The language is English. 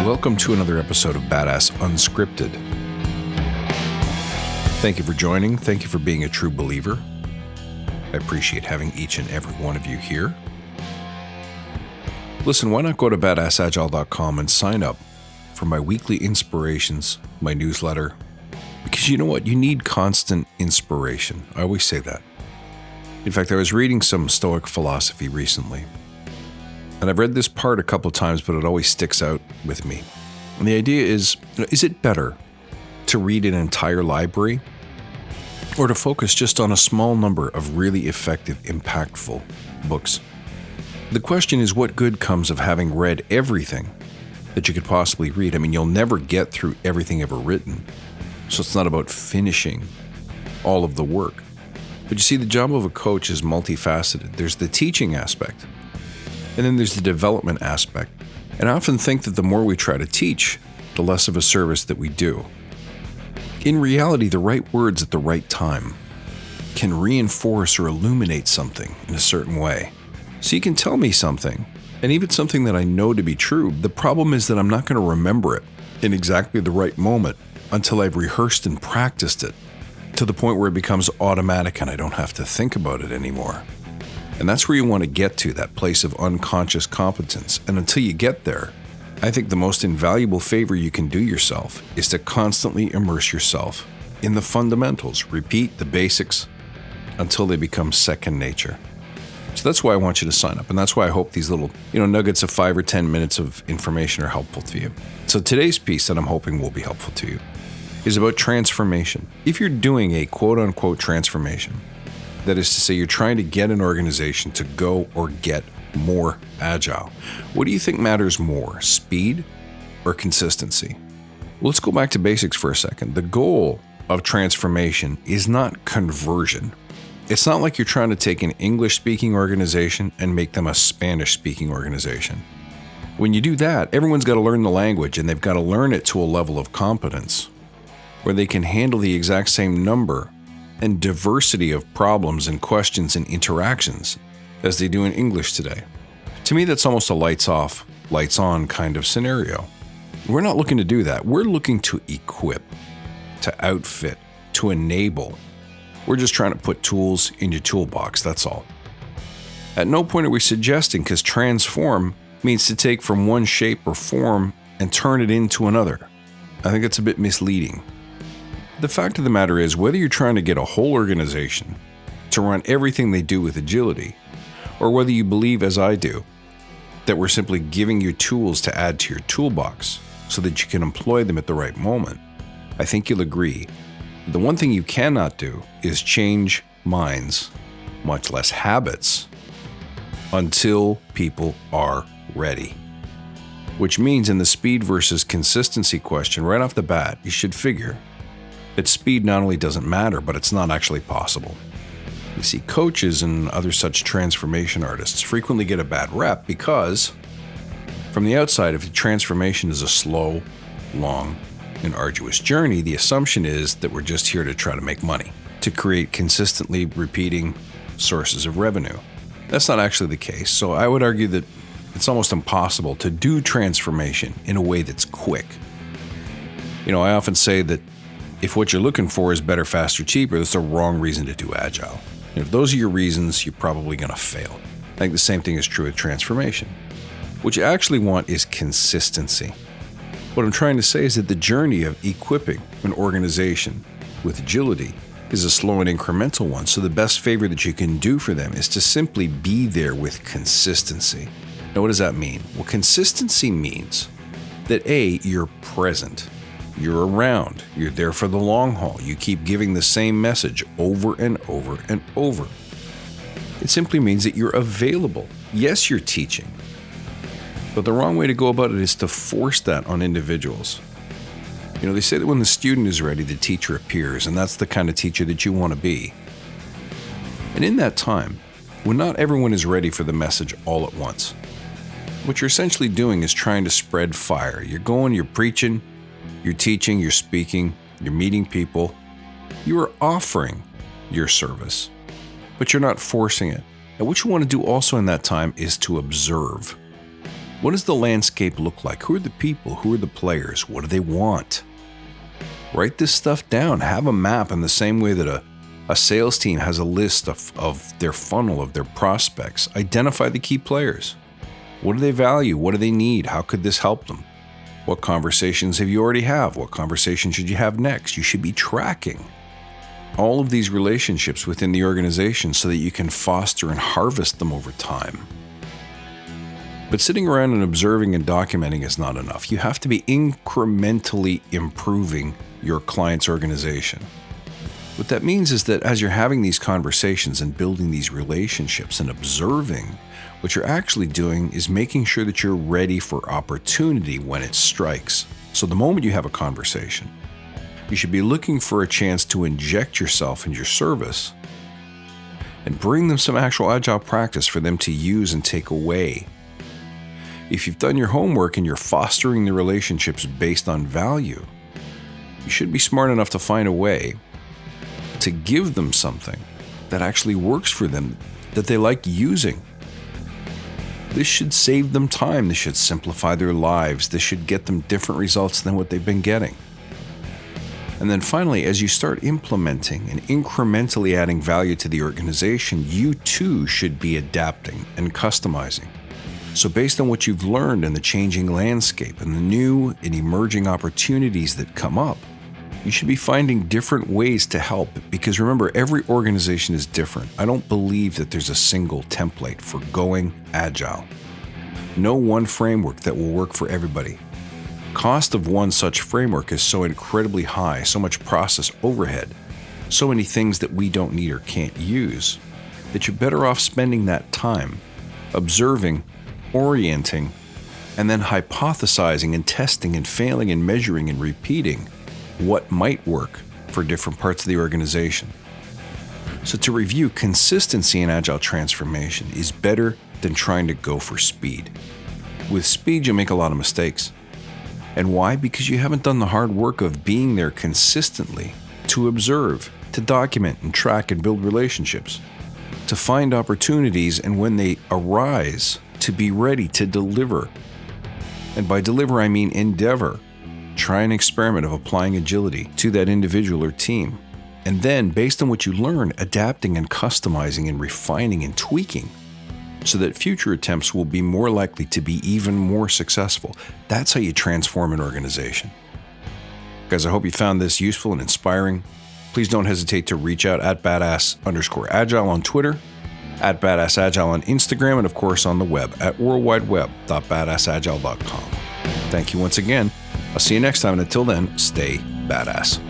welcome to another episode of Badass Unscripted. Thank you for joining. Thank you for being a true believer. I appreciate having each and every one of you here. Listen, why not go to badassagile.com and sign up for my weekly inspirations, my newsletter? Because you know what? You need constant inspiration. I always say that. In fact, I was reading some Stoic philosophy recently. And I've read this part a couple of times, but it always sticks out with me. And the idea is it better to read an entire library or to focus just on a small number of really effective, impactful books? The question is, what good comes of having read everything that you could possibly read? I mean, you'll never get through everything ever written. So it's not about finishing all of the work. But you see, the job of a coach is multifaceted. There's the teaching aspect. And then there's the development aspect. And I often think that the more we try to teach, the less of a service that we do. In reality, the right words at the right time can reinforce or illuminate something in a certain way. So you can tell me something, and even something that I know to be true. The problem is that I'm not going to remember it in exactly the right moment until I've rehearsed and practiced it to the point where it becomes automatic and I don't have to think about it anymore. And that's where you want to get to, that place of unconscious competence. And until you get there, I think the most invaluable favor you can do yourself is to constantly immerse yourself in the fundamentals. Repeat the basics until they become second nature. So that's why I want you to sign up. And that's why I hope these little, nuggets of 5 or 10 minutes of information are helpful to you. So today's piece that I'm hoping will be helpful to you is about transformation. If you're doing a quote-unquote transformation, that is to say, you're trying to get an organization to go or get more agile. What do you think matters more, speed or consistency? Well, let's go back to basics for a second. The goal of transformation is not conversion. It's not like you're trying to take an English-speaking organization and make them a Spanish-speaking organization. When you do that, everyone's got to learn the language, and they've got to learn it to a level of competence where they can handle the exact same number and diversity of problems and questions and interactions as they do in English today. To me, that's almost a lights off, lights on kind of scenario. We're not looking to do that. We're looking to equip, to outfit, to enable. We're just trying to put tools in your toolbox, that's all. At no point are we suggesting, because transform means to take from one shape or form and turn it into another. I think it's a bit misleading. The fact of the matter is, whether you're trying to get a whole organization to run everything they do with agility, or whether you believe, as I do, that we're simply giving you tools to add to your toolbox so that you can employ them at the right moment, I think you'll agree. The one thing you cannot do is change minds, much less habits, until people are ready. Which means in the speed versus consistency question, right off the bat, you should figure that speed not only doesn't matter, but it's not actually possible. You see, coaches and other such transformation artists frequently get a bad rep because, from the outside, if transformation is a slow, long, and arduous journey, the assumption is that we're just here to try to make money, to create consistently repeating sources of revenue. That's not actually the case. So I would argue that it's almost impossible to do transformation in a way that's quick. I often say that if what you're looking for is better, faster, cheaper, that's the wrong reason to do Agile. And if those are your reasons, you're probably going to fail. I think the same thing is true with transformation. What you actually want is consistency. What I'm trying to say is that the journey of equipping an organization with agility is a slow and incremental one. So the best favor that you can do for them is to simply be there with consistency. Now, what does that mean? Well, consistency means that A, you're present. You're around. You're there for the long haul. You keep giving the same message over and over and over. It simply means that you're available. Yes, you're teaching. But the wrong way to go about it is to force that on individuals. They say that when the student is ready, the teacher appears, and that's the kind of teacher that you want to be. And in that time, when not everyone is ready for the message all at once, what you're essentially doing is trying to spread fire. You're going, you're preaching, you're teaching, you're speaking, you're meeting people. You are offering your service, but you're not forcing it. And what you want to do also in that time is to observe. What does the landscape look like? Who are the people? Who are the players? What do they want? Write this stuff down. Have a map in the same way that a sales team has a list of their funnel, of their prospects. Identify the key players. What do they value? What do they need? How could this help them? What conversations have you already had? What conversations should you have next? You should be tracking all of these relationships within the organization so that you can foster and harvest them over time. But sitting around and observing and documenting is not enough. You have to be incrementally improving your client's organization. What that means is that as you're having these conversations and building these relationships and observing, what you're actually doing is making sure that you're ready for opportunity when it strikes. So the moment you have a conversation, you should be looking for a chance to inject yourself in your service and bring them some actual Agile practice for them to use and take away. If you've done your homework and you're fostering the relationships based on value, you should be smart enough to find a way to give them something that actually works for them, that they like using. This should save them time. This should simplify their lives. This should get them different results than what they've been getting. And then finally, as you start implementing and incrementally adding value to the organization, you too should be adapting and customizing. So based on what you've learned in the changing landscape and the new and emerging opportunities that come up, you should be finding different ways to help, because remember, every organization is different. I don't believe that there's a single template for going Agile. No one framework that will work for everybody. Cost of one such framework is so incredibly high, so much process overhead, so many things that we don't need or can't use, that you're better off spending that time observing, orienting, and then hypothesizing and testing and failing and measuring and repeating what might work for different parts of the organization. So to review, consistency in Agile transformation is better than trying to go for speed. With speed, you make a lot of mistakes. And why? Because you haven't done the hard work of being there consistently to observe, to document and track and build relationships, to find opportunities, and when they arise, to be ready to deliver. And by deliver, I mean endeavor. Try an experiment of applying agility to that individual or team. And then, based on what you learn, adapting and customizing and refining and tweaking so that future attempts will be more likely to be even more successful. That's how you transform an organization. Guys, I hope you found this useful and inspiring. Please don't hesitate to reach out at badass_agile on Twitter, at badassagile on Instagram, and of course on the web at worldwideweb.badassagile.com. Thank you once again. I'll see you next time, and until then, stay badass.